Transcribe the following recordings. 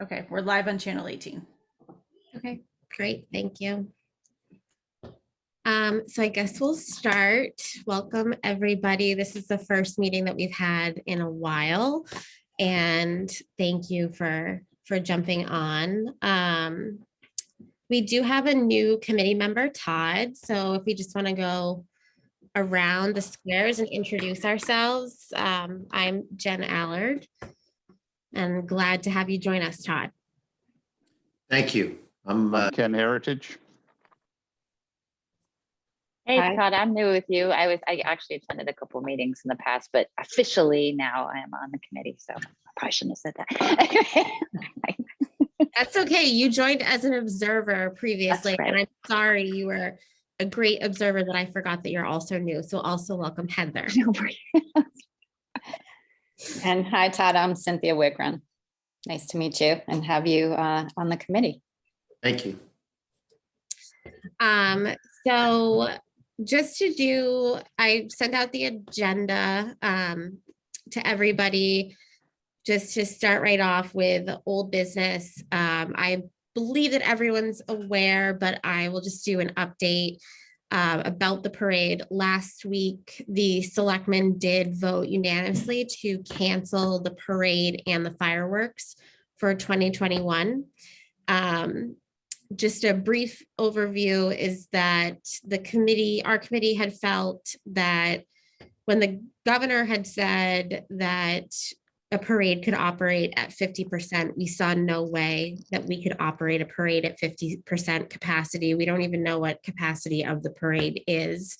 Okay, we're live on channel 18. Okay, great, thank you. So I guess we'll start. Welcome, everybody. This is the first meeting that we've had in a while, and thank you for jumping on. We do have a new committee member, Todd. So if we just want to go around the squares and introduce ourselves, I'm Jen Allard, and glad to have you join us, Todd. Thank you. I'm Ken Heritage. Hey, Hi. Todd, I'm new with you. I actually attended a couple of meetings in the past, but officially now I am on the committee, so I probably shouldn't have said that. That's okay. You joined as an observer previously, right. and I'm sorry, you were a great observer that I forgot that you're also new. So also welcome, Heather. No worries. And hi, Todd, I'm Cynthia Wigren. Nice to meet you and have you on the committee. Thank you. So just to do, I sent out the agenda to everybody, just to start right off with old business. I believe that everyone's aware, but I will just do an update about the parade. Last week, the selectmen did vote unanimously to cancel the parade and the fireworks for 2021. Just a brief overview is that our committee had felt that when the governor had said that a parade could operate at 50%, we saw no way that we could operate a parade at 50% capacity. We don't even know what capacity of the parade is.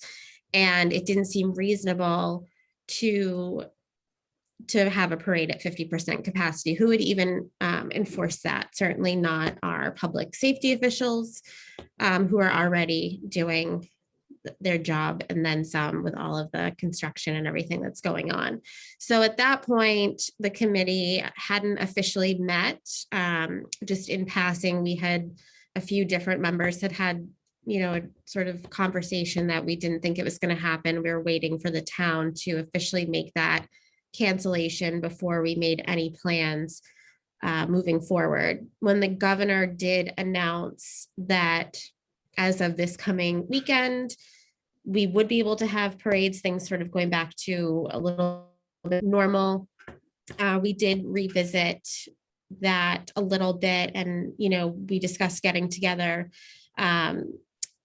And it didn't seem reasonable to have a parade at 50% capacity. Who would even enforce that? Certainly not our public safety officials who are already doing their job and then some with all of the construction and everything that's going on. So at that point, the committee hadn't officially met. Just in passing, we had a few different members that had a sort of conversation that we didn't think it was going to happen. We were waiting for the town to officially make that cancellation before we made any plans moving forward. When the governor did announce that as of this coming weekend, we would be able to have parades, things sort of going back to a little bit normal. We did revisit that a little bit, and we discussed getting together to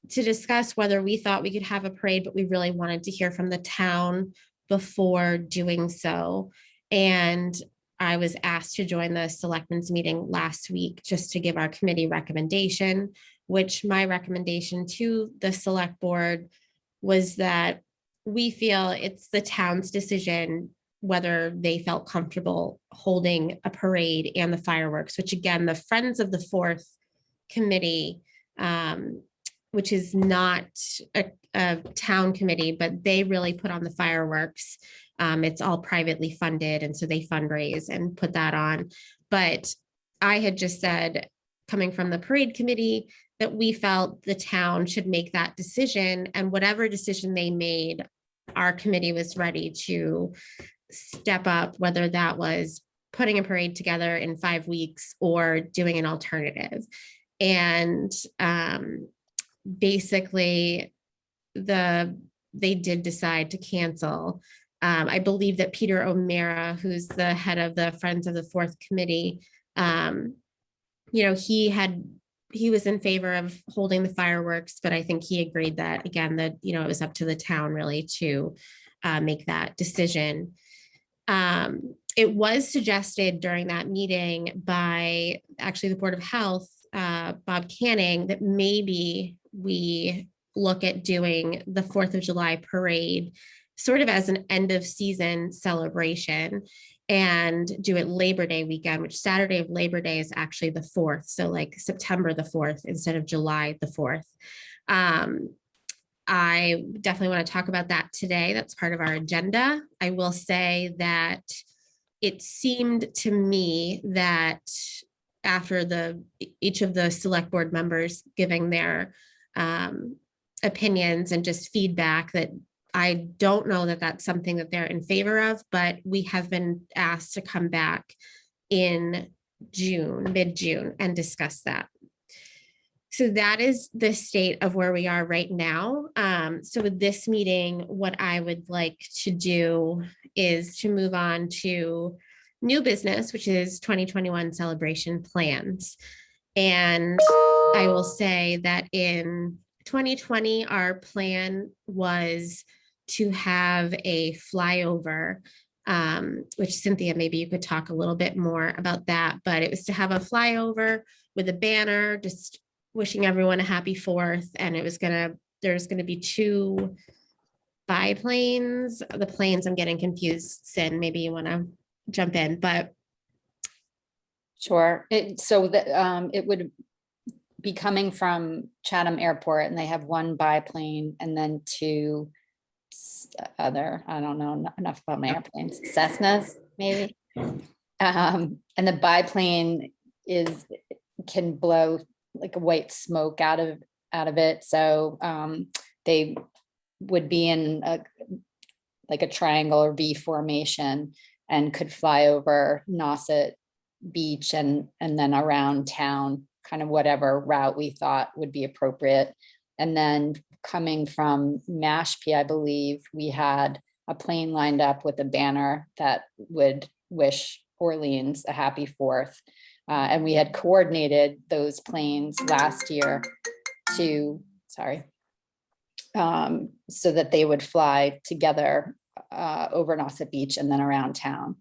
discuss whether we thought we could have a parade, but we really wanted to hear from the town before doing so. And I was asked to join the selectmen's meeting last week just to give our committee recommendation, which my recommendation to the select board was that we feel it's the town's decision whether they felt comfortable holding a parade and the fireworks, which again, the Friends of the Fourth committee, which is not a town committee, but they really put on the fireworks. It's all privately funded, and so they fundraise and put that on. But I had just said, coming from the parade committee, that we felt the town should make that decision, and whatever decision they made, our committee was ready to step up, whether that was putting a parade together in 5 weeks or doing an alternative. And basically, they did decide to cancel. I believe that Peter O'Meara, who's the head of the Friends of the Fourth committee, he was in favor of holding the fireworks, but I think he agreed that, again, that it was up to the town really to make that decision. It was suggested during that meeting by actually the Board of Health, Bob Canning, that maybe we look at doing the 4th of July parade sort of as an end of season celebration and do it Labor Day weekend, which Saturday of Labor Day is actually the 4th. So like September the 4th instead of July the 4th. I definitely want to talk about that today. That's part of our agenda. I will say that it seemed to me that after each of the select board members giving their opinions and just feedback, that I don't know that that's something that they're in favor of, but we have been asked to come back in June, mid-June, and discuss that. So that is the state of where we are right now. So with this meeting, what I would like to do is to move on to new business, which is 2021 celebration plans. And I will say that in 2020, our plan was to have a flyover, which Cynthia, maybe you could talk a little bit more about that, but it was to have a flyover with a banner, just wishing everyone a happy 4th. And there's gonna be 2 biplanes. The planes, I'm getting confused. Sin, maybe you wanna jump in, but Sure. It would be coming from Chatham Airport, and they have 1 biplane and then 2 other, I don't know enough about my airplanes, Cessnas, maybe. And the biplane can blow like a white smoke out of it. So they would be in like a triangle or V formation and could fly over Nauset Beach and then around town, kind of whatever route we thought would be appropriate. And then coming from Mashpee, I believe we had a plane lined up with a banner that would wish Orleans a happy 4th. And we had coordinated those planes last year so that they would fly together over Nauset Beach and then around town.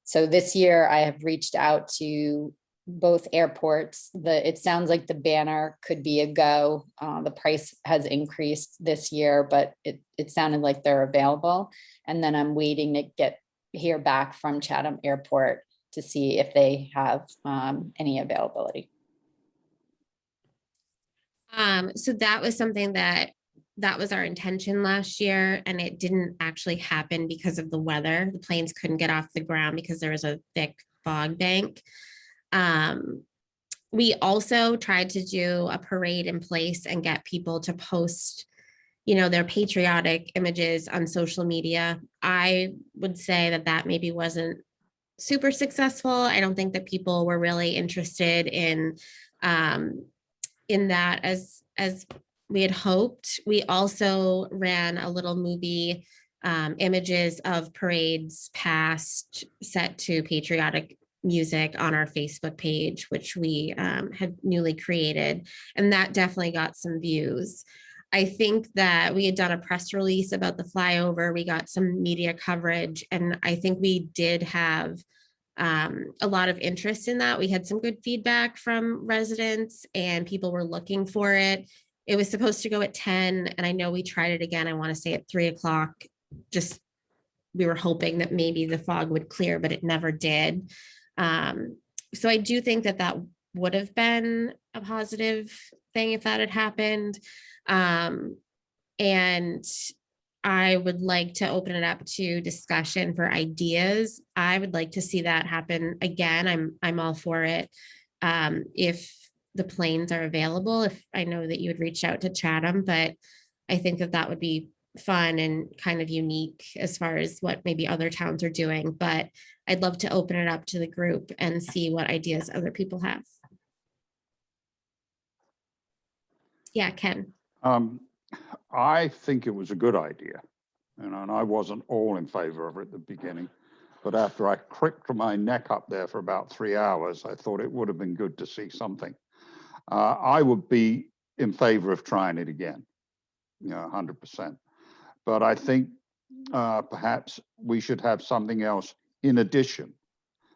So this year I have reached out to both airports. It sounds like the banner could be a go. The price has increased this year, but it sounded like they're available. And then I'm waiting to hear back from Chatham Airport to see if they have any availability. So that was something that was our intention last year, and it didn't actually happen because of the weather. The planes couldn't get off the ground because there was a thick fog bank. We also tried to do a parade in place and get people to post, their patriotic images on social media. I would say that maybe wasn't super successful. I don't think that people were really interested in that as we had hoped. We also ran a little movie, images of parades past set to patriotic music on our Facebook page, which we had newly created, and that definitely got some views. I think that we had done a press release about the flyover. We got some media coverage, and I think we did have a lot of interest in that. We had some good feedback from residents, and people were looking for it. It was supposed to go at 10, and I know we tried it again. I want to say at 3:00. Just we were hoping that maybe the fog would clear, but it never did. So I do think that would have been a positive thing if that had happened. And I would like to open it up to discussion for ideas. I would like to see that happen again. I'm all for it. If the planes are available, if I know that you would reach out to Chatham, but I think that would be fun and kind of unique as far as what maybe other towns are doing. But I'd love to open it up to the group and see what ideas other people have. Yeah, Ken. I think it was a good idea, and I wasn't all in favor of it at the beginning, but after I cricked my neck up there for about 3 hours, I thought it would have been good to see something. I would be in favor of trying it again, 100%. But I think perhaps we should have something else in addition,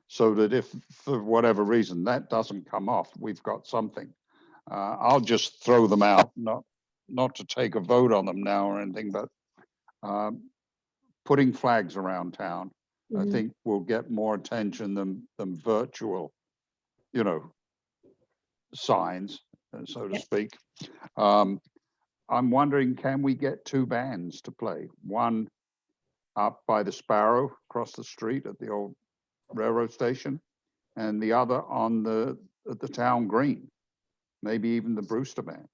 so that if for whatever reason that doesn't come off, we've got something. I'll just throw them out, not to take a vote on them now or anything, but putting flags around town, I think will get more attention than virtual, signs, so to speak. I'm wondering, can we get 2 bands to play? One up by the Sparrow across the street at the old railroad station, and the other at the town green, maybe even the Brewster band.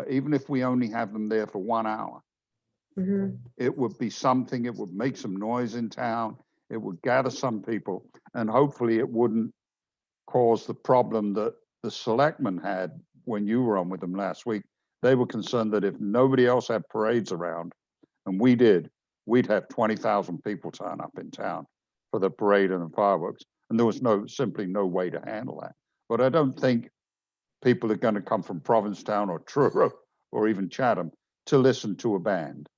Even if we only have them there for 1 hour, it would be something. It would make some noise in town. It would gather some people, and hopefully it wouldn't cause the problem that the selectmen had when you were on with them last week. They were concerned that if nobody else had parades around, and we did, we'd have 20,000 people turn up in town for the parade and the fireworks. And there was simply no way to handle that. But I don't think people are going to come from Provincetown or Truro or even Chatham to listen to a band,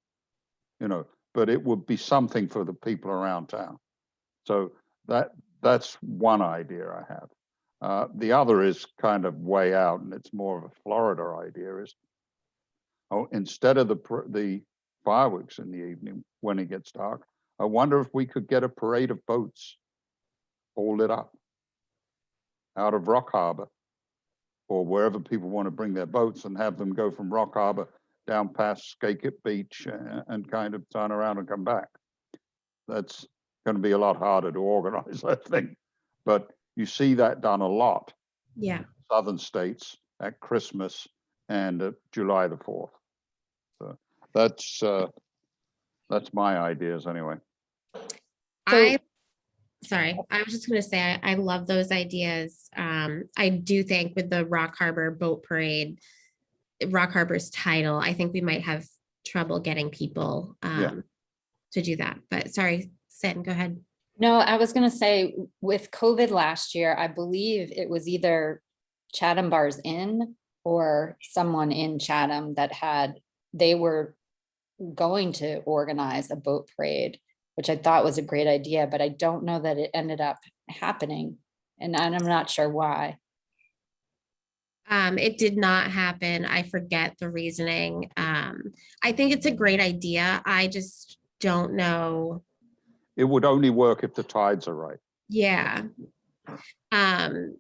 but it would be something for the people around town. So that's one idea I have. The other is kind of way out, and it's more of a Florida idea, is instead of the fireworks in the evening when it gets dark, I wonder if we could get a parade of boats all lit up out of Rock Harbor or wherever people want to bring their boats, and have them go from Rock Harbor down past Skakit Beach and kind of turn around and come back. That's going to be a lot harder to organize, I think. But you see that done a lot. Yeah. In southern states at Christmas and at July the 4th. So that's my ideas anyway. I was just going to say, I love those ideas. I do think with the Rock Harbor Boat Parade, Rock Harbor's title, I think we might have trouble getting people to do that. But sorry, Sin, go ahead. No, I was going to say with COVID last year, I believe it was either Chatham Bars Inn or someone in Chatham that they were going to organize a boat parade, which I thought was a great idea, but I don't know that it ended up happening. And I'm not sure why. It did not happen. I forget the reasoning. I think it's a great idea. I just don't know. It would only work if the tides are right. Yeah. And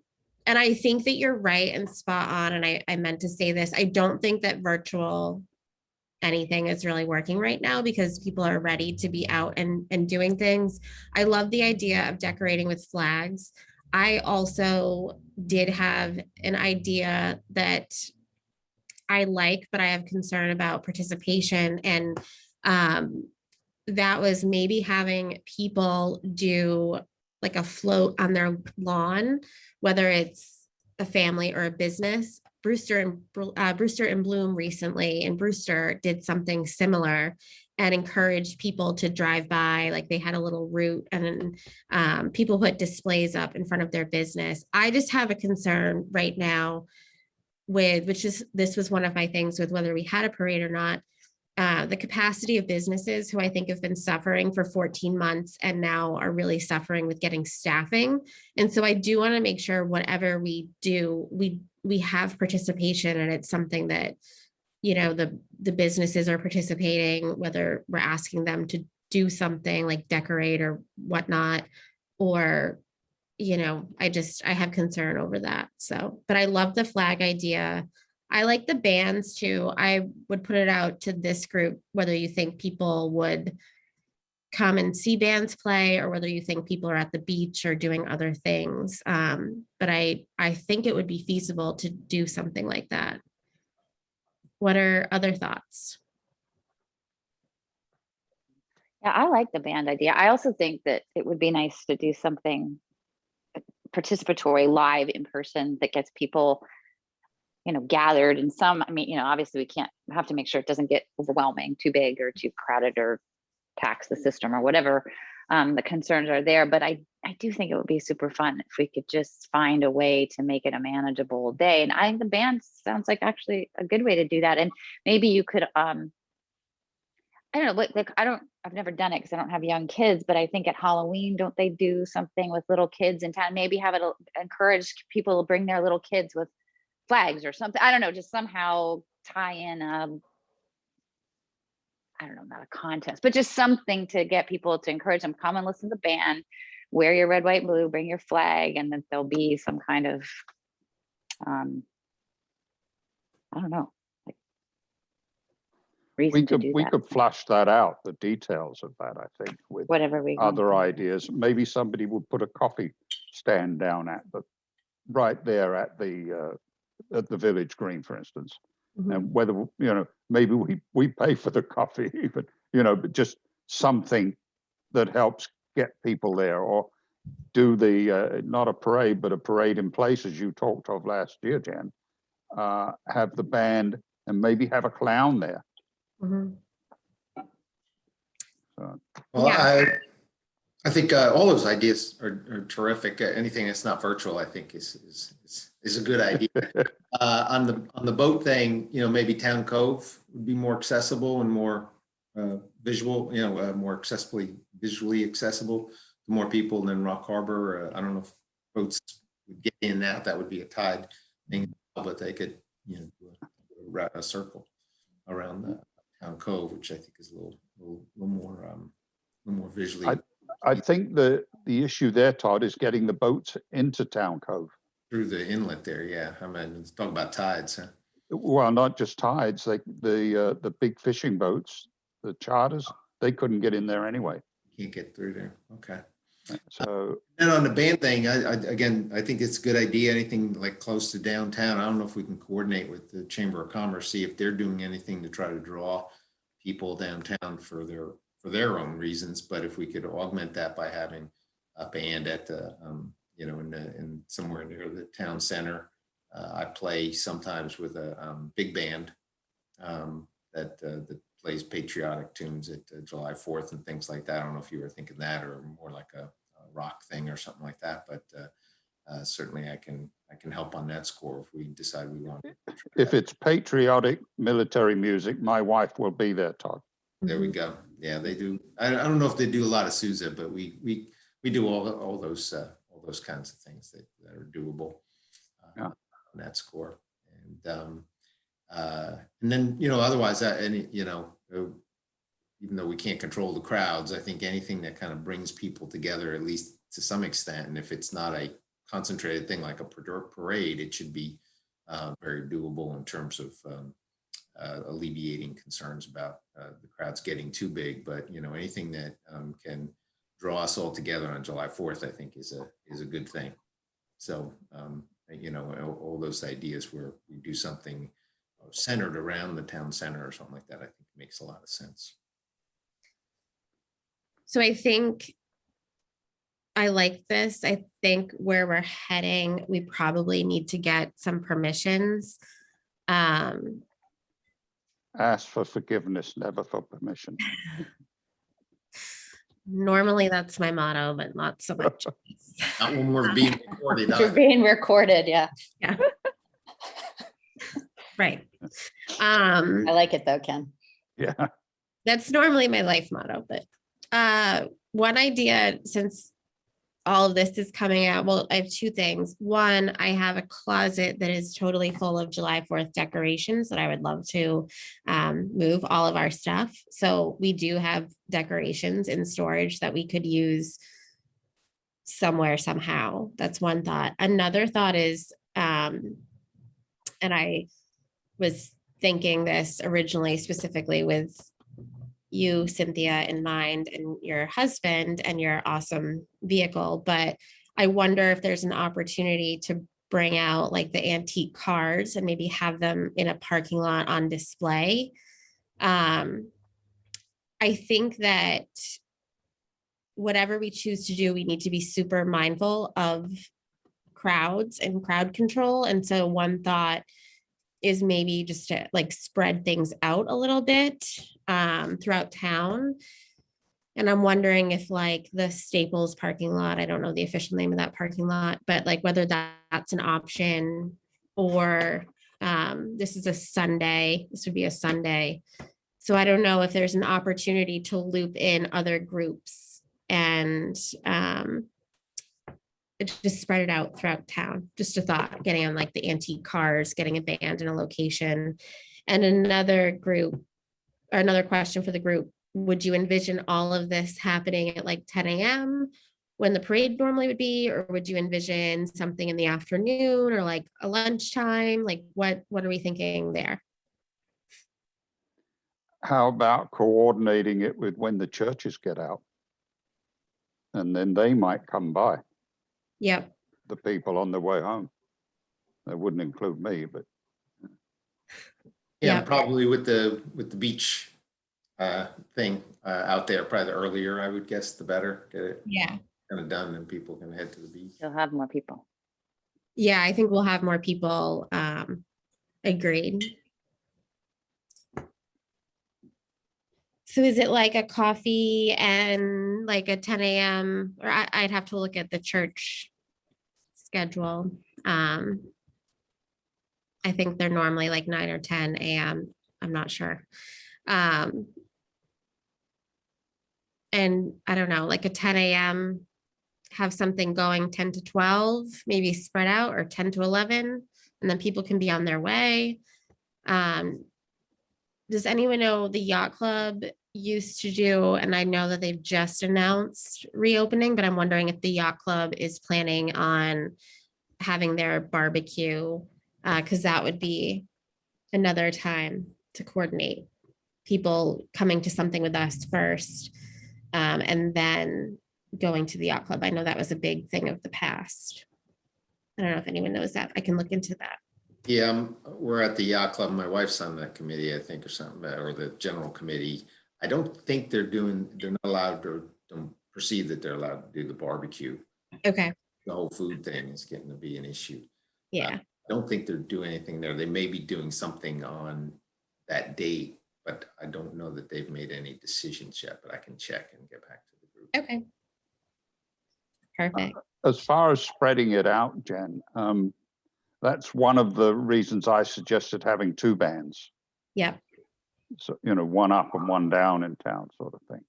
I think that you're right and spot on. And I meant to say this. I don't think that virtual anything is really working right now because people are ready to be out and doing things. I love the idea of decorating with flags. I also did have an idea that I like, but I have concern about participation. And that was maybe having people do like a float on their lawn, whether it's a family or a business. Brewster and Bloom recently in Brewster did something similar and encouraged people to drive by, like they had a little route, and people put displays up in front of their business. I just have a concern right now with, this was one of my things with whether we had a parade or not, the capacity of businesses who I think have been suffering for 14 months and now are really suffering with getting staffing. And so I do want to make sure whatever we do, we have participation, and it's something that, the businesses are participating, whether we're asking them to do something like decorate or whatnot, or, I have concern over that. So, but I love the flag idea. I like the bands too. I would put it out to this group, whether you think people would come and see bands play or whether you think people are at the beach or doing other things. But I think it would be feasible to do something like that. What are other thoughts? Yeah, I like the band idea. I also think that it would be nice to do something participatory live in person that gets people, gathered in some, obviously we have to make sure it doesn't get overwhelming, too big or too crowded or tax the system or whatever the concerns are there. But I do think it would be super fun if we could just find a way to make it a manageable day. And I think the band sounds like actually a good way to do that. And maybe you could, I don't know, I've never done it because I don't have young kids, but I think at Halloween, don't they do something with little kids in town? Maybe have it encourage people to bring their little kids with flags or something. I don't know, just somehow tie in I don't know, not a contest, but just something to get people to encourage them, come and listen to the band, wear your red, white, blue, bring your flag, and then there'll be some kind of, I don't know, like reason to do We that. could flush that out, the details of that, I think, with Whatever we other want. ideas. Maybe somebody would put a coffee stand down right there at the Village Green, for instance. Mhm. And whether, maybe we pay for the coffee even, but just something that helps get people there. Or do the, not a parade, but a parade in place as you talked of last year, Jen. Have the band and maybe have a clown there. Mhm. Well, Yeah. I think all those ideas are terrific. Anything that's not virtual, I think is a good idea. On the boat thing, maybe Town Cove would be more accessible and more visual, more visually accessible to more people than Rock Harbor. I don't know if boats would get in that. That would be a tide thing, but they could, do a circle around the Town Cove, which I think is a little more visually. I think the issue there, Todd, is getting the boats into Town Cove. Through the inlet there, yeah. I mean, it's talking about tides, huh? Well, not just tides, the big fishing boats, the charters, they couldn't get in there anyway. Can't get through there. Okay. So, And on the band thing, I think it's a good idea. Anything like close to downtown. I don't know if we can coordinate with the Chamber of Commerce, see if they're doing anything to try to draw people downtown for their own reasons. But if we could augment that by having a band at the, in somewhere near the town center. I play sometimes with a big band that plays patriotic tunes at July 4th and things like that. I don't know if you were thinking that or more like a rock thing or something like that, but certainly I can help on that score if we decide we want. if it's patriotic military music, my wife will be there, Todd. There we go. Yeah, they do. I don't know if they do a lot of Sousa, but we do all those kinds of things that are doable on that score. And then, otherwise, even though we can't control the crowds, I think anything that kind of brings people together, at least to some extent, and if it's not a concentrated thing like a parade, it should be very doable in terms of alleviating concerns about the crowds getting too big. But, anything that can draw us all together on July 4th, I think is a good thing. So, all those ideas where we do something centered around the town center or something like that, I think makes a lot of sense. So I think I like this. I think where we're heading, we probably need to get some permissions. Ask for forgiveness, never for permission. Normally that's my motto, but not so much. Not when we're being recorded. You're being recorded, yeah. Right. I like it though, Ken. Yeah. That's normally my life motto, but one idea, since all of this is coming out, well, I have two things. One, I have a closet that is totally full of July 4th decorations that I would love to move all of our stuff. So we do have decorations in storage that we could use somewhere, somehow. That's one thought. Another thought is, and I was thinking this originally specifically with you, Cynthia, in mind, and your husband and your awesome vehicle, but I wonder if there's an opportunity to bring out like the antique cars and maybe have them in a parking lot on display. I think that whatever we choose to do, we need to be super mindful of crowds and crowd control. And so one thought is maybe just to like spread things out a little bit throughout town. And I'm wondering if like the Staples parking lot, I don't know the official name of that parking lot, but like whether that's an option, or this is a Sunday, this would be a Sunday. So I don't know if there's an opportunity to loop in other groups and just spread it out throughout town. Just a thought, getting on like the antique cars, getting a band in a location. And another group, or another question for the group, would you envision all of this happening at like 10 a.m. when the parade normally would be, or would you envision something in the afternoon or like a lunchtime? Like what are we thinking there? How about coordinating it with when the churches get out? And then they might come by, Yep. the people on their way home. That wouldn't include me, but Yeah, Yeah. probably with the beach thing out there, probably the earlier, I would guess, the better. Get it Yeah. kind of done and people can head to the beach. You'll have more people. Yeah, I think we'll have more people, agreed. So is it like a coffee and like a 10 a.m. or I'd have to look at the church schedule. I think they're normally like 9 or 10 a.m. I'm not sure. And I don't know, like a 10 a.m. have something going 10 to 12, maybe spread out, or 10 to 11, and then people can be on their way. Does anyone know the yacht club used to do, and I know that they've just announced reopening, but I'm wondering if the yacht club is planning on having their barbecue, because that would be another time to coordinate people coming to something with us first, and then going to the yacht club. I know that was a big thing of the past. I don't know if anyone knows that. I can look into that. Yeah, we're at the yacht club. My wife's on that committee, I think, or something, or the general committee. I don't think they're not allowed, or don't perceive that they're allowed to do the barbecue. Okay, The whole food thing is getting to be an issue. yeah, I don't think they're doing anything there. They may be doing something on that date, but I don't know that they've made any decisions yet, but I can check and get back to the group. okay. Perfect. As far as spreading it out, Jen, that's one of the reasons I suggested having two bands. Yep. So, one up and one down in town, sort of thing.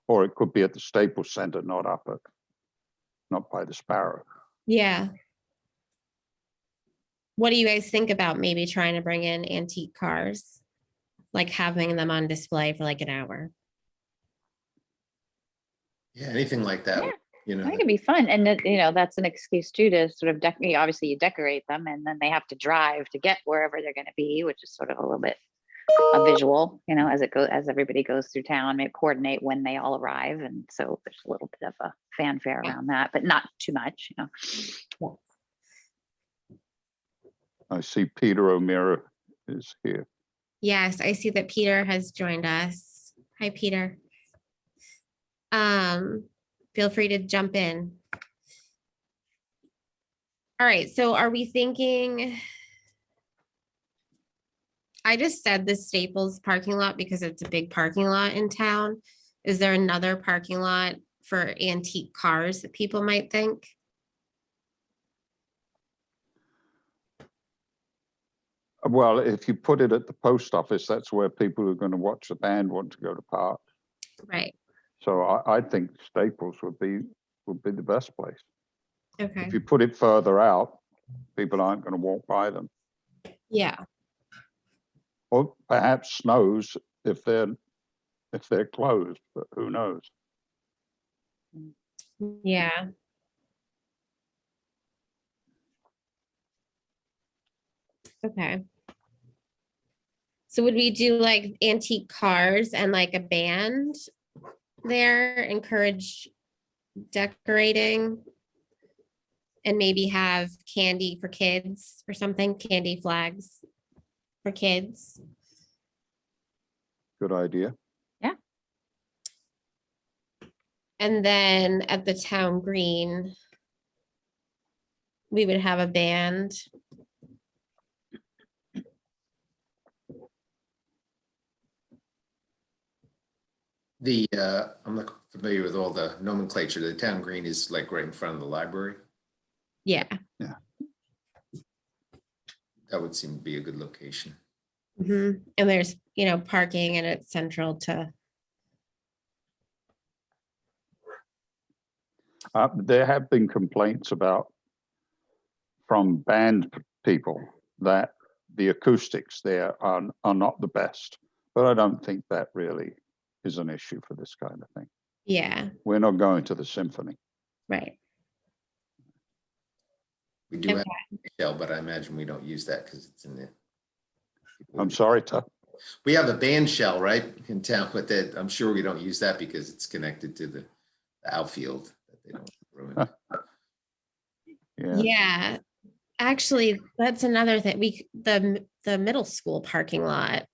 Or it could be at the Staples Center, not by the Sparrow. Yeah. What do you guys think about maybe trying to bring in antique cars? Like having them on display for like an hour? Yeah, anything like that, I think it'd be fun. And that, that's an excuse too to sort of obviously you decorate them and then they have to drive to get wherever they're going to be, which is sort of a little bit a visual, as everybody goes through town, maybe coordinate when they all arrive. And so there's a little bit of a fanfare around that, but not too much, I see Peter O'Meara is here. Yes, I see that Peter has joined us. Hi, Peter. Feel free to jump in. All right, so are we thinking? I just said the Staples parking lot because it's a big parking lot in town. Is there another parking lot for antique cars that people might think? Well, if you put it at the post office, that's where people who are going to watch the band want to go to park. Right, So I think Staples would be the best place. okay, If you put it further out, people aren't going to walk by them. yeah, Or perhaps snows if they're closed, but who knows? yeah. Okay. So would we do like antique cars and like a band there, encourage decorating? And maybe have candy for kids or something, candy flags for kids? Good idea. And then at the town green, we would have a band. I'm not familiar with all the nomenclature. The town green is like right in front of the library. Yeah. That would seem to be a good location. Mhm. And there's, parking and it's central to, There have been complaints from band people that the acoustics there are not the best, but I don't think that really is an issue for this kind of thing. yeah, We're not going to the symphony. right. We do have Okay. a shell, but I imagine we don't use that because it's in the. I'm sorry, Tuck. We have a band shell, right, in town, but that I'm sure we don't use that because it's connected to the outfield that they don't ruin. Yeah. Yeah, actually, that's another thing. The middle school parking lot.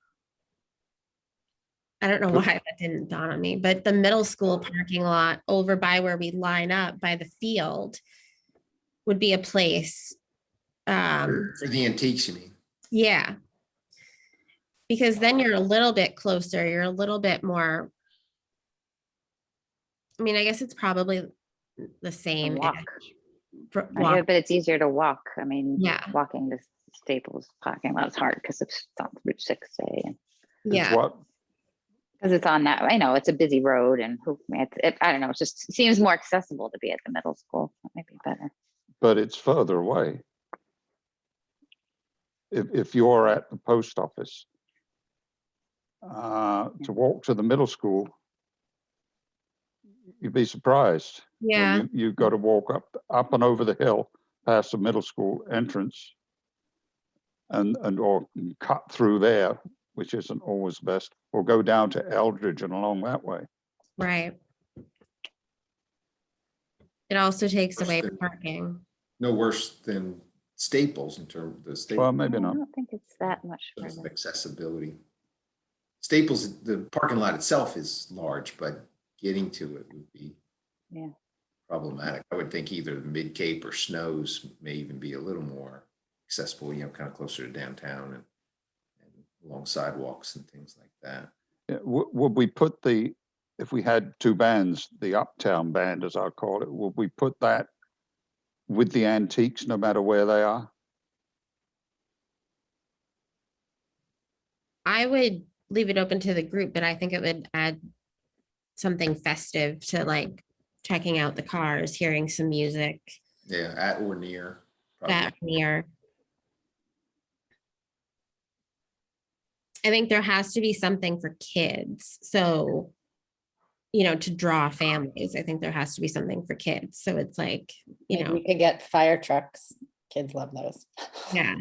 I don't know why that didn't dawn on me, but the middle school parking lot over by where we line up by the field would be a place. For the antiques, you mean? Yeah. Because then you're a little bit closer, you're a little bit more. I mean, I guess it's probably the same. Walk. For Yeah, walk. but it's easier to walk. I mean, Yeah. walking to Staples parking lot is hard because it's on Route 6 A. It's Yeah, what, Because it's on that, I know it's a busy road and I don't know, it just seems more accessible to be at the middle school. That might be better. but it's further away. If you're at the post office, to walk to the middle school, you'd be surprised. when yeah, You've got to walk up and over the hill past the middle school entrance or cut through there, which isn't always best, or go down to Eldridge and along that way. right. It also takes Worse away than- parking. No worse than Staples in terms of the Well, Staples maybe I not. don't think it's that much of further. accessibility. Staples, the parking lot itself is large, but getting to it would be Yeah. problematic. I would think either Mid Cape or Snows may even be a little more accessible, kind of closer to downtown and along sidewalks and things like that. Yeah, would we put if we had two bands, the Uptown Band, as I call it, would we put that with the antiques, no matter where they are? I would leave it open to the group, but I think it would add something festive to like checking out the cars, hearing some music Yeah, at or near. probably. that near. I think there has to be something for kids. So, to draw families, I think there has to be something for kids. So it's like, Maybe we could get fire trucks. Kids love those. yeah.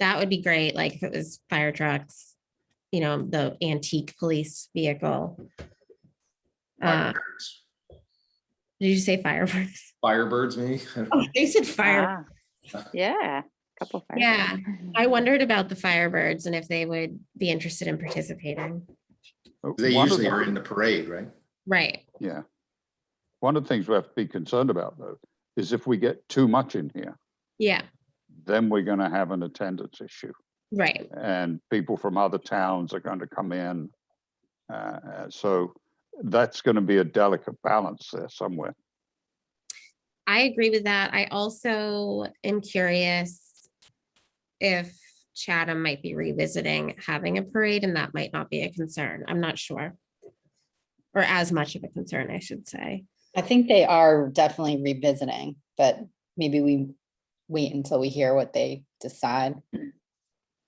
That would be great. Like if it was fire trucks, the antique police vehicle. Firebirds. Did you say fireworks? Firebirds, maybe? I don't Oh, know. they said fire. Yeah, couple fire. Yeah, I wondered about the Firebirds and if they would be interested in participating. They One of usually the- are in the parade, right? Right. Yeah. One of the things we have to be concerned about, though, is if we get too much in here, Yeah, then we're going to have an attendance issue. right. And people from other towns are going to come in. So that's going to be a delicate balance there somewhere. I agree with that. I also am curious if Chatham might be revisiting having a parade, and that might not be a concern. I'm not sure. Or as much of a concern, I should say. I think they are definitely revisiting, but maybe we wait until we hear what they decide.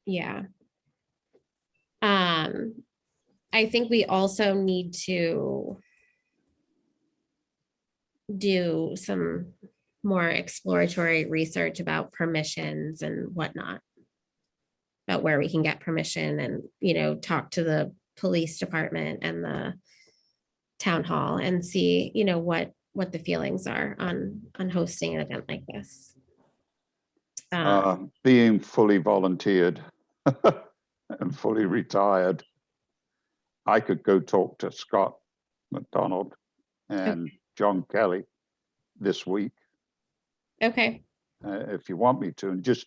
Yeah. I think we also need to do some more exploratory research about permissions and whatnot. About where we can get permission and, talk to the police department and the town hall and see, what the feelings are on hosting an event like this. Being fully volunteered and fully retired, I could go talk to Scott McDonald and John Kelly this week, Okay, if you want me to, and just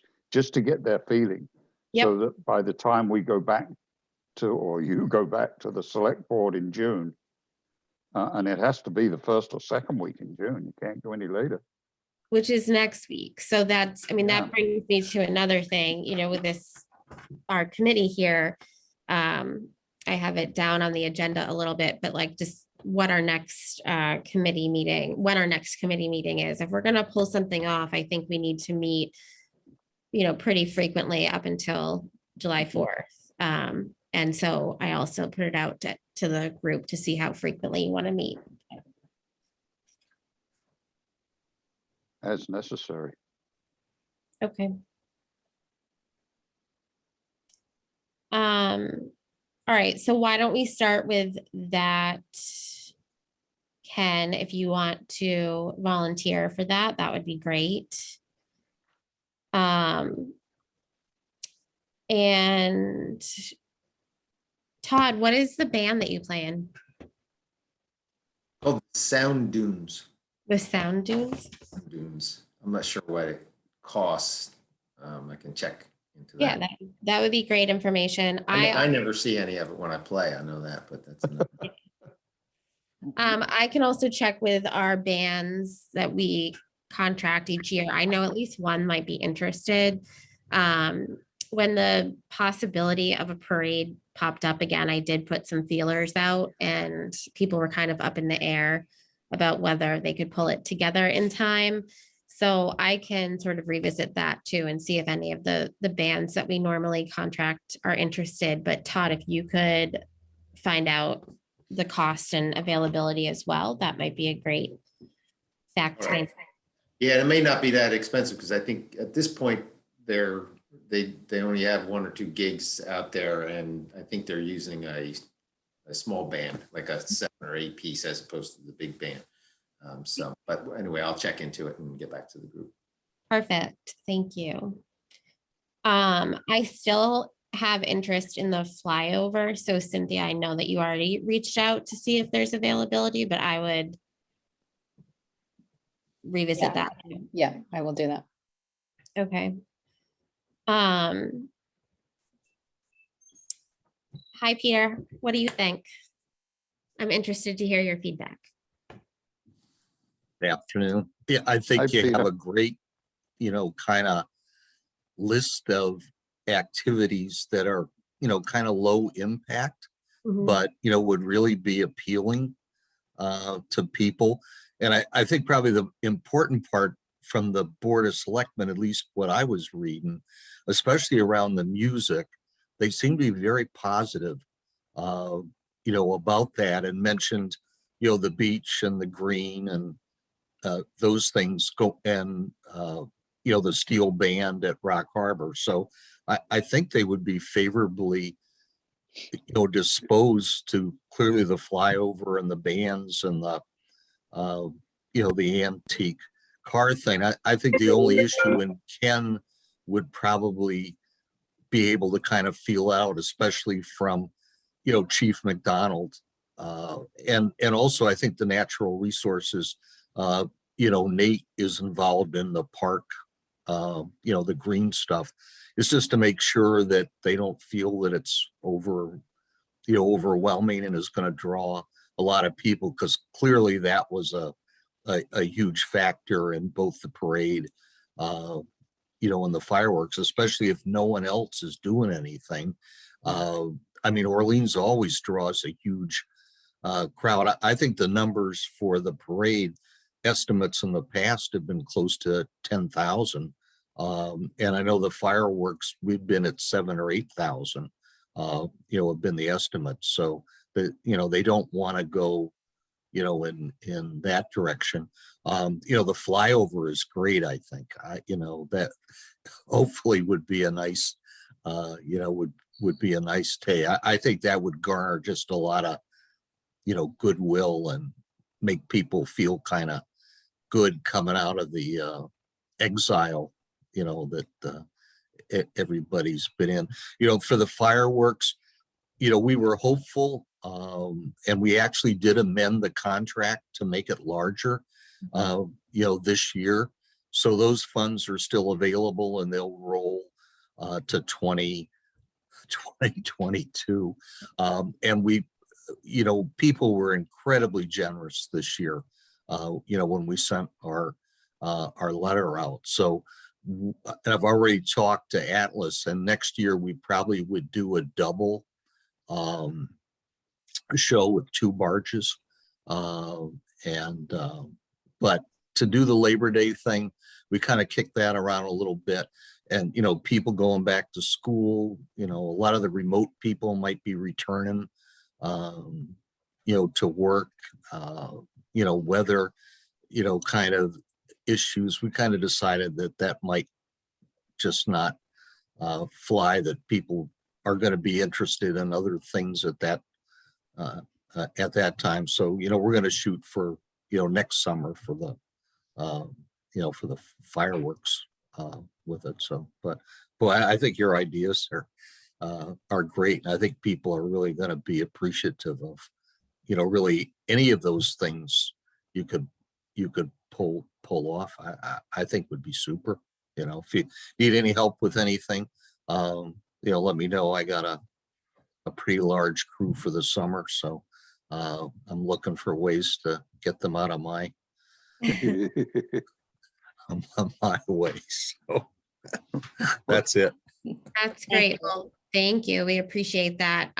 to get their feeling. Yep. So that by the time we go back to, or you go back to the select board in June, and it has to be the first or second week in June, you can't go any later. which is next week. So that Yeah. brings me to another thing, with this, our committee here. I have it down on the agenda a little bit, but like just what our next committee meeting, when our next committee meeting is. If we're gonna pull something off, I think we need to meet, pretty frequently up until July 4th. And so I also put it out to the group to see how frequently you want to meet. As necessary. Okay. All right, so why don't we start with that? Ken, if you want to volunteer for that, that would be great. And Todd, what is the band that you play in? Called Sound Dunes. The Sound Dunes? Sound Dunes. I'm not sure what it costs. I can check into Yeah, that. that would be great information. I never see any of it when I play. I know that, but that's another. I can also check with our bands that we contract each year. I know at least one might be interested. When the possibility of a parade popped up again, I did put some feelers out and people were kind of up in the air about whether they could pull it together in time. So I can sort of revisit that too and see if any of the bands that we normally contract are interested. But Todd, if you could find out the cost and availability as well, that might be a great fact. All right. Yeah, it may not be that expensive because I think at this point they only have 1 or 2 gigs out there, and I think they're using a small band, like a 7 or 8 piece, as opposed to the big band. But anyway, I'll check into it and get back to the group. Perfect. Thank you. I still have interest in the flyover. So Cynthia, I know that you already reached out to see if there's availability, but I would revisit Yeah. that. Yeah, I will do that. Okay. Hi, Peter. What do you think? I'm interested to hear your feedback. Good afternoon. Yeah, I Hi, think you have Peter. a great, kind of list of activities that are, kind of low impact, Mhm. but, would really be appealing to people. And I think probably the important part from the Board of Selectmen, at least what I was reading, especially around the music, they seem to be very positive, about that, and mentioned, the beach and the green and those things go, and the steel band at Rock Harbor. So I think they would be favorably disposed to clearly the flyover and the bands and the antique car thing. I think the only issue, and Ken would probably be able to kind of feel out, especially from Chief McDonald, and also I think the natural resources, Nate is involved in the park, the green stuff. It's just to make sure that they don't feel that it's overwhelming and is going to draw a lot of people, because clearly that was a huge factor in both the parade, and the fireworks, especially if no one else is doing anything. Orleans always draws a huge crowd. I think the numbers for the parade estimates in the past have been close to 10,000. And I know the fireworks, we've been at 7,000 or 8,000, have been the estimates. So that, they don't want to go, in that direction. The flyover is great. I think, that hopefully would be a nice, would be a nice day. I think that would garner just a lot of, goodwill and make people feel kind of good coming out of the exile, that everybody's been in. For the fireworks, we were hopeful, and we actually did amend the contract to make it larger, this year. So those funds are still available and they'll roll to 2022. And we, people were incredibly generous this year, when we sent our letter out. So and I've already talked to Atlas, and next year we probably would do a double show with 2 barges. But to do the Labor Day thing, we kind of kicked that around a little bit. And, people going back to school, a lot of the remote people might be returning, to work, weather, kind of issues. We kind of decided that might just not fly, that people are going to be interested in other things at that time. So, we're going to shoot for, next summer for the, for the fireworks with it. So, but boy, I think your ideas are, are great. And I think people are really going to be appreciative of, really any of those things you could pull off. I think would be super. If you need any help with anything, let me know. I got a pretty large crew for the summer, so I'm looking for ways to get them out of my way. So that's it. That's great. Well, thank you. We appreciate that.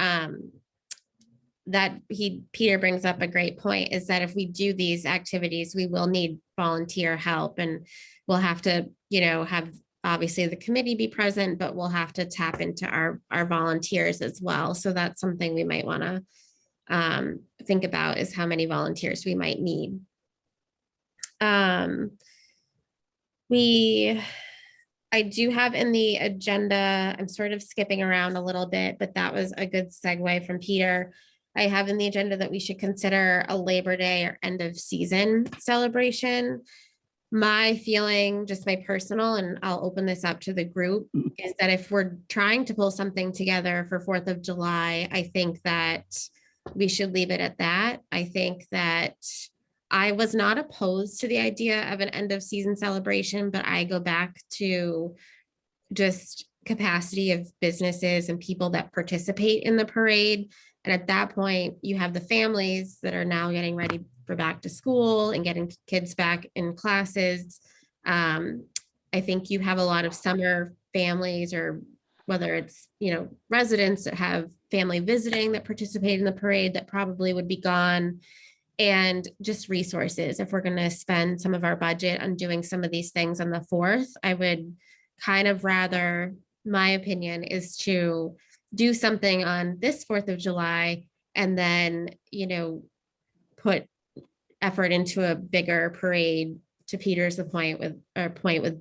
Peter brings up a great point, is that if we do these activities, we will need volunteer help, and we'll have to, have obviously the committee be present, but we'll have to tap into our volunteers as well. So that's something we might want to think about, is how many volunteers we might need. I do have in the agenda, I'm sort of skipping around a little bit, but that was a good segue from Peter. I have in the agenda that we should consider a Labor Day or end of season celebration. My feeling, just my personal, and I'll open this up to the group, is that if we're trying to pull something together for 4th of July, I think that we should leave it at that. I think that I was not opposed to the idea of an end of season celebration, but I go back to just capacity of businesses and people that participate in the parade. And at that point, you have the families that are now getting ready for back to school and getting kids back in classes. I think you have a lot of summer families, or whether it's, residents that have family visiting that participate in the parade, that probably would be gone. And just resources. If we're going to spend some of our budget on doing some of these things on the 4th, I would kind of rather, my opinion is to do something on this 4th of July, and then, put effort into a bigger parade, to Peter's point with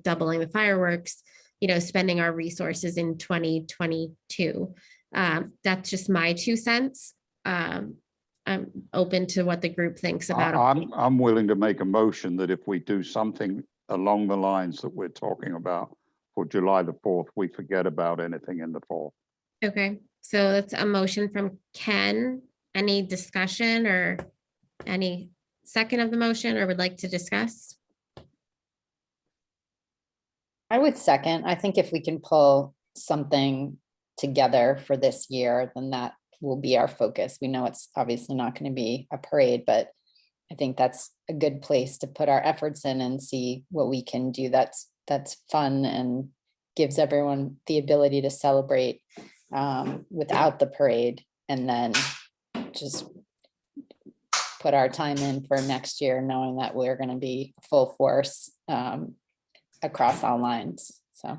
doubling the fireworks, spending our resources in 2022. That's just my 2 cents. I'm open to what the group thinks about it. I'm willing to make a motion that if we do something along the lines that we're talking about for July the 4th, we forget about anything in the fall. Okay, so that's a motion from Ken. Any discussion or any second of the motion, or would like to discuss? I would second. I think if we can pull something together for this year, then that will be our focus. We know it's obviously not going to be a parade, but I think that's a good place to put our efforts in and see what we can do. That's fun and gives everyone the ability to celebrate without the parade, and then just put our time in for next year, knowing that we're going to be full force across all lines. So.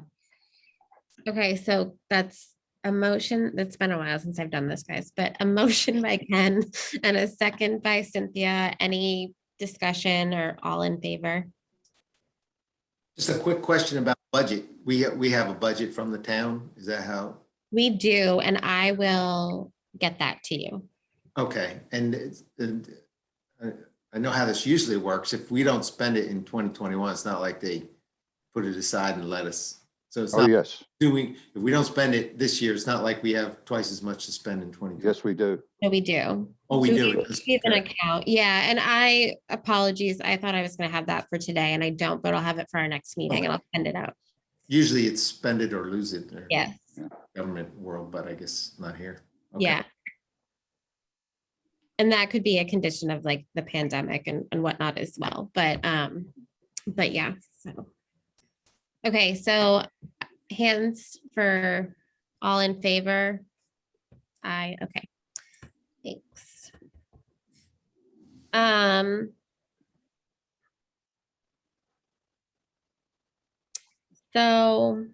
Okay, so that's a motion. That's been a while since I've done this, guys, but a motion by Ken and a second by Cynthia. Any discussion, or all in favor? Just a quick question about budget. We have a budget from the town. Is that how? We do, and I will get that to you. Okay, and I know how this usually works. If we don't spend it in 2021, it's not like they put it aside and let us. So it's not yes. if we don't spend it this year, it's not like we have twice as much to spend in 2020. Yes, we do. No, we do. Oh, we So do. we have an account. Yeah, and apologies. I thought I was going to have that for today, and I don't, but I'll have it for our next meeting, and I'll send it out. Usually it's spend it or lose it. Or Yes. government world, but I guess not here. Okay. Yeah. And that could be a condition of like the pandemic and whatnot as well. But yeah, so. Okay, so hands for all in favor. Aye, okay. Thanks. So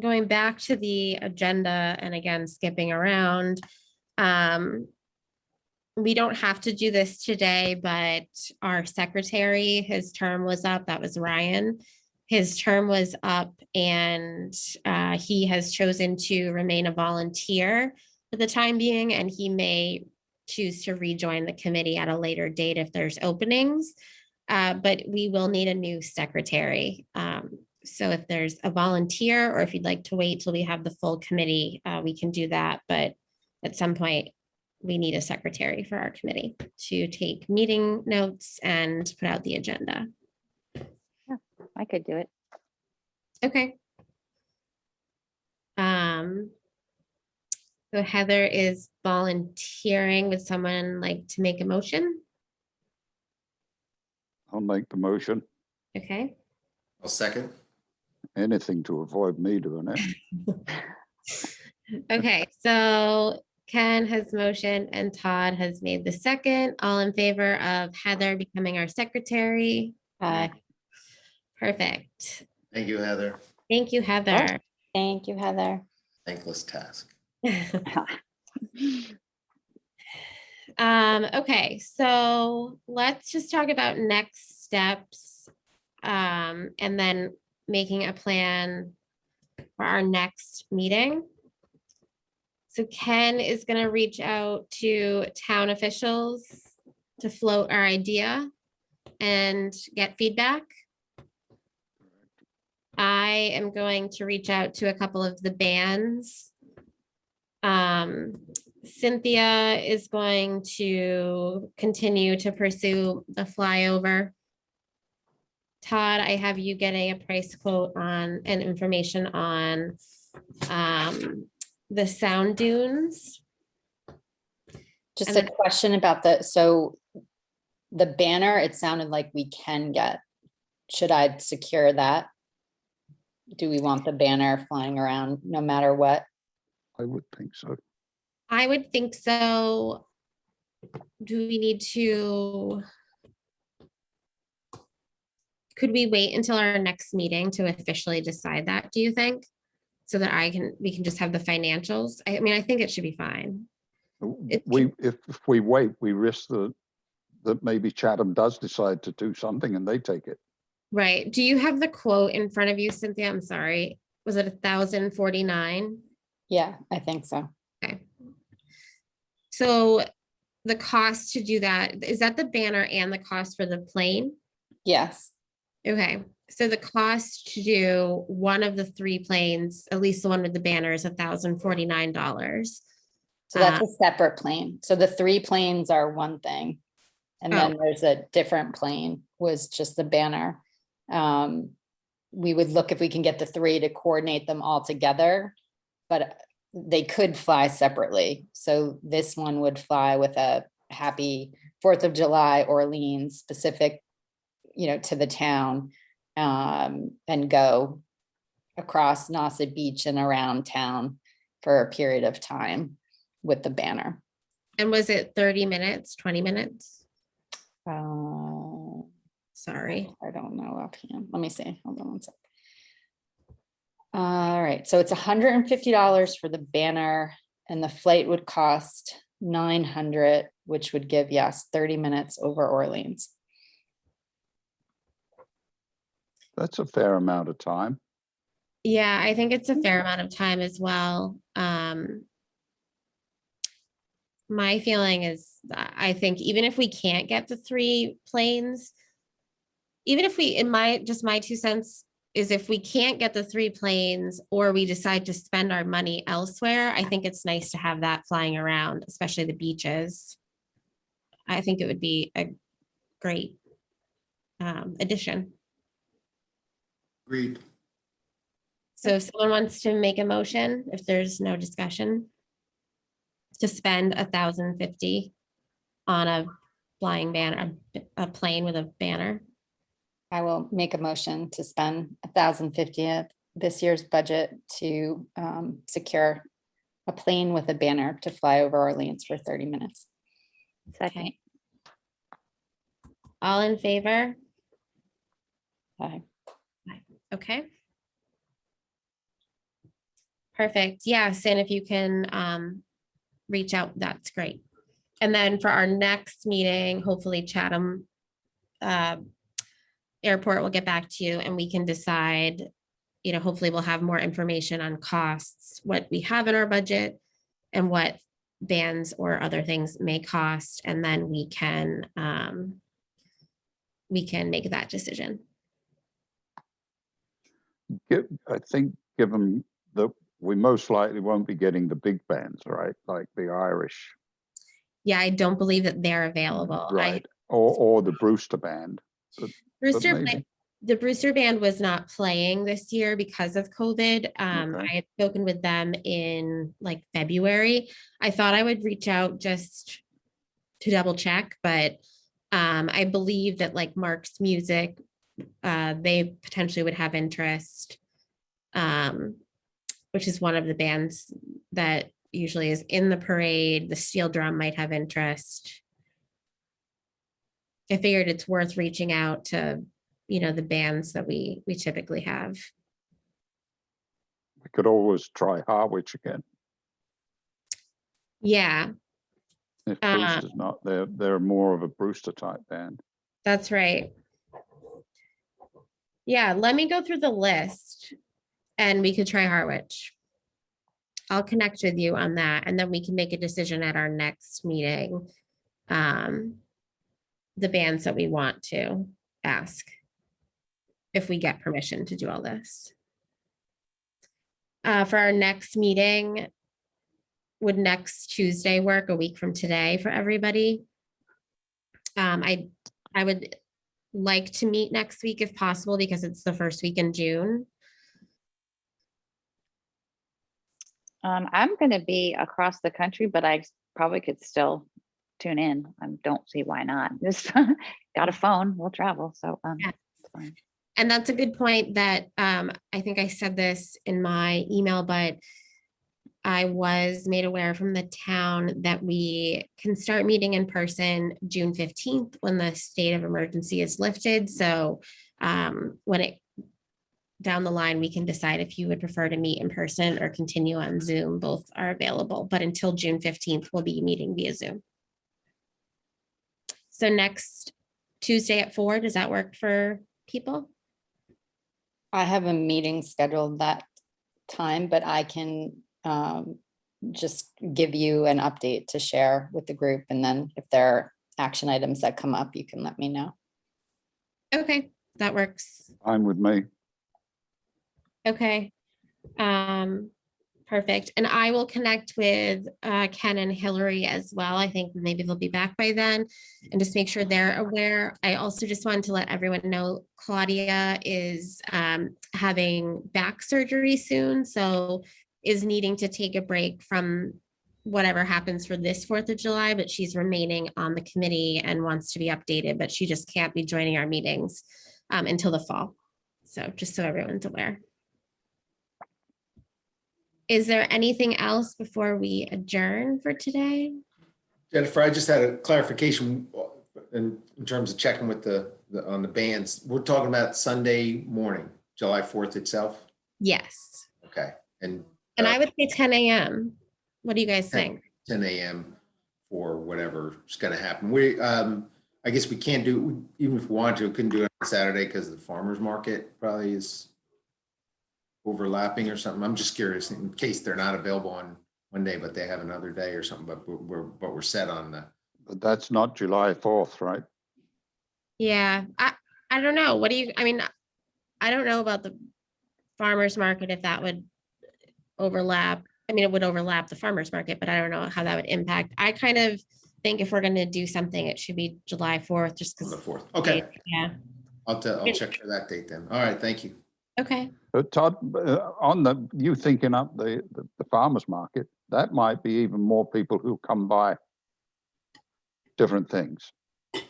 going back to the agenda, and again, skipping around, we don't have to do this today, but our secretary, his term was up. That was Ryan. His term was up, and he has chosen to remain a volunteer for the time being, and he may choose to rejoin the committee at a later date if there's openings. But we will need a new secretary. So if there's a volunteer, or if you'd like to wait till we have the full committee, we can do that, but at some point, we need a secretary for our committee to take meeting notes and put out the agenda. I could do it. Okay. So Heather is volunteering. Would someone like to make a motion? I'll make the motion. Okay. I'll second. Anything to avoid me doing it. Okay, so Ken has motioned and Todd has made the second. All in favor of Heather becoming our secretary? Aye. Perfect. Thank you, Heather. Thank you, Heather. Thank you, Heather. Thankless task. Okay, so let's just talk about next steps. And then making a plan for our next meeting. So Ken is gonna reach out to town officials to float our idea and get feedback. I am going to reach out to a couple of the bands. Cynthia is going to continue to pursue the flyover. Todd, I have you getting a price quote on and information on the sound dunes. Just And a then- question about so the banner, it sounded like we can get. Should I secure that? Do we want the banner flying around no matter what? I would think so. I would think so. Do we need to? Could we wait until our next meeting to officially decide that, do you think? So that we can just have the financials? I mean, I think it should be fine. It If we wait, we risk that maybe Chatham does decide to do something and they take it. Right. Do you have the quote in front of you, Cynthia? I'm sorry. Was it 1,049? Yeah, I think so. Okay. So the cost to do that, is that the banner and the cost for the plane? Yes. Okay, so the cost to do one of the three planes, at least the one with the banner, is $1,049. So that's a separate plane. So the 3 planes are one thing. And then there's a different plane, was just the banner. We would look if we can get the 3 to coordinate them all together, but they could fly separately. So this one would fly with a happy 4th of July Orleans specific, to the town, and go across Nauset Beach and around town for a period of time with the banner. And was it 30 minutes, 20 minutes? Sorry. I don't know offhand. Let me see. Hold on one sec. All right, so it's $150 for the banner, and the flight would cost $900, which would give, yes, 30 minutes over Orleans. That's a fair amount of time. Yeah, I think it's a fair amount of time as well. My feeling is, I think even if we can't get the 3 planes, even if we, my 2 cents is, if we can't get the 3 planes or we decide to spend our money elsewhere, I think it's nice to have that flying around, especially the beaches. I think it would be a great addition. Agreed. So if someone wants to make a motion, if there's no discussion, to spend $1,050 on a flying banner, a plane with a banner. I will make a motion to spend $1,050 of this year's budget to secure a plane with a banner to fly over Orleans for 30 minutes. Second. All in favor? Aye. Okay. Perfect. Yes, and if you can reach out, that's great. And then for our next meeting, hopefully Chatham Airport will get back to you and we can decide, hopefully we'll have more information on costs, what we have in our budget and what bands or other things may cost, and then we can make that decision. I think given that we most likely won't be getting the big bands, right? Like the Irish, Yeah, I don't believe that they're available. right? Or the Brewster band. Brewster, maybe. the Brewster Band was not playing this year because of COVID. Okay. I had spoken with them in like February. I thought I would reach out just to double check, but I believe that like Mark's Music, they potentially would have interest, which is one of the bands that usually is in the parade. The Steel Drum might have interest. I figured it's worth reaching out to, the bands that we typically have. We could always try Harwich again. Yeah, If Brewster's not, they're more of a Brewster type band. that's right. Yeah, let me go through the list and we could try Harwich. I'll connect with you on that and then we can make a decision at our next meeting. The bands that we want to ask. If we get permission to do all this. For our next meeting, would next Tuesday work, a week from today for everybody? I would like to meet next week if possible, because it's the first week in June. I'm gonna be across the country, but I probably could still tune in. I don't see why not. Just got a phone, we'll travel, so Yeah. it's fine. And that's a good point that I think I said this in my email, but I was made aware from the town that we can start meeting in person June 15th when the state of emergency is lifted. So when it down the line, we can decide if you would prefer to meet in person or continue on Zoom. Both are available, but until June 15th, we'll be meeting via Zoom. So next Tuesday at 4, does that work for people? I have a meeting scheduled that time, but I can just give you an update to share with the group. And then if there are action items that come up, you can let me know. Okay, that works. Fine with me. Okay. Perfect. And I will connect with Ken and Hillary as well. I think maybe they'll be back by then and just make sure they're aware. I also just wanted to let everyone know Claudia is having back surgery soon, so is needing to take a break from whatever happens for this 4th of July, but she's remaining on the committee and wants to be updated, but she just can't be joining our meetings until the fall. So just so everyone's aware. Is there anything else before we adjourn for today? Jennifer, I just had a clarification in terms of checking with on the bands. We're talking about Sunday morning, July 4th itself? Yes. Okay. And I would say 10 a.m. What do you guys think? 10 a.m. for whatever's going to happen. We, I guess we can't do, even if we wanted to, couldn't do it on Saturday because the farmer's market probably is overlapping or something. I'm just curious in case they're not available on one day, but they have another day or something, but we're set on the. But that's not July 4th, right? Yeah, I don't know. What do you, I mean, I don't know about the farmer's market, if that would overlap. I mean, it would overlap the farmer's market, but I don't know how that would impact. I kind of think if we're going to do something, it should be July 4th, just On the because. 4th. Okay. Yeah. I'll check for that date then. All right. Thank you. Okay. Todd, on you thinking up the farmer's market, that might be even more people who come by different things.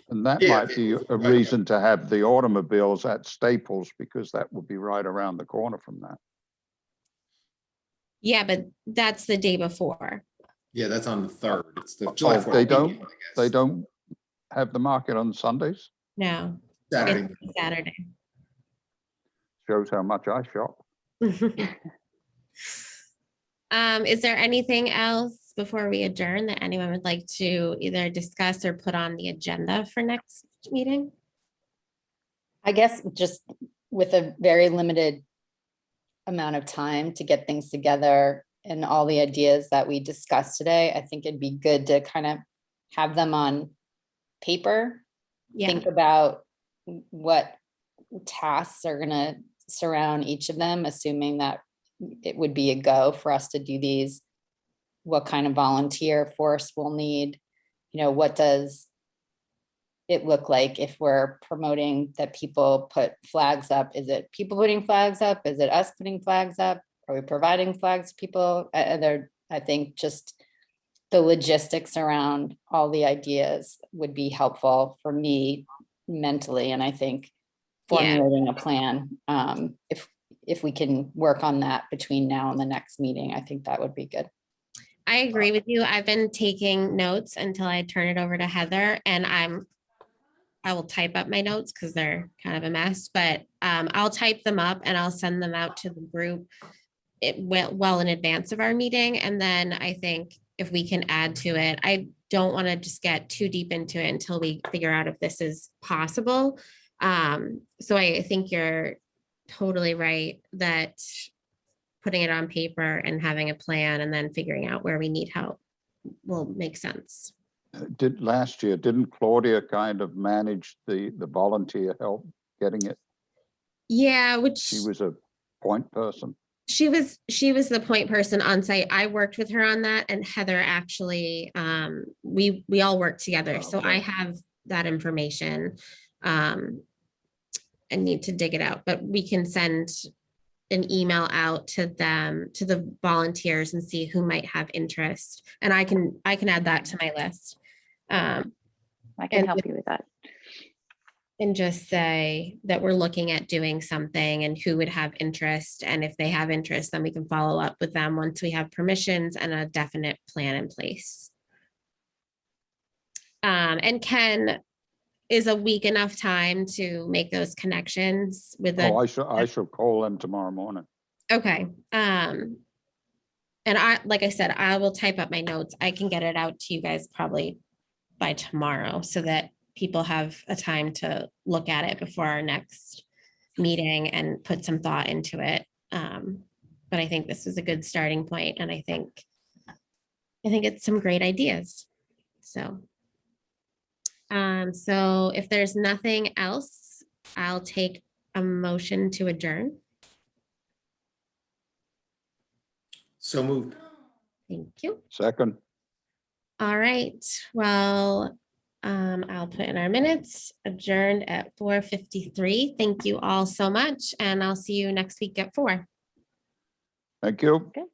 And that Yeah, might be a reason to have the automobiles at Staples, because that would be right around the corner from that. Yeah, but that's the day before. Yeah, that's on the 3rd. It's the July 4th. They weekend, I guess. They don't have the market on Sundays? No. Saturday. It's Saturday. Shows how much I shop. Is there anything else before we adjourn that anyone would like to either discuss or put on the agenda for next meeting? I guess just with a very limited amount of time to get things together and all the ideas that we discussed today, I think it'd be good to kind of have them on paper. Yeah, Think about what tasks are gonna surround each of them, assuming that it would be a go for us to do these. What kind of volunteer force we'll need, what does it look like if we're promoting that people put flags up? Is it people putting flags up? Is it us putting flags up? Are we providing flags to people? I think just the logistics around all the ideas would be helpful for me mentally. And I think Yeah. formulating a plan, if we can work on that between now and the next meeting, I think that would be good. I agree with you. I've been taking notes until I turn it over to Heather, and I will type up my notes because they're kind of a mess, but I'll type them up and I'll send them out to the group well in advance of our meeting. And then I think if we can add to it, I don't want to just get too deep into it until we figure out if this is possible. So I think you're totally right that putting it on paper and having a plan and then figuring out where we need help will make sense. Last year, didn't Claudia kind of manage the volunteer help getting it? Yeah, which She was a point person. she was the point person on site. I worked with her on that, and Heather actually, we all worked together. So I Okay. have that information. I need to dig it out, but we can send an email out to them, to the volunteers, and see who might have interest. And I can add that to my list. I can And help you with that. And just say that we're looking at doing something and who would have interest. And if they have interest, then we can follow up with them once we have permissions and a definite plan in place. And Ken, is a week enough time to make those connections with the? Oh, I shall call them tomorrow morning. Okay. And like I said, I will type up my notes. I can get it out to you guys probably by tomorrow so that people have a time to look at it before our next meeting and put some thought into it. But I think this is a good starting point, and I think it's some great ideas. So if there's nothing else, I'll take a motion to adjourn. So moved. Thank you. Second, All right, well, I'll put in our minutes, adjourned at 4:53. Thank you all so much, and I'll see you next week at 4. thank you. Okay.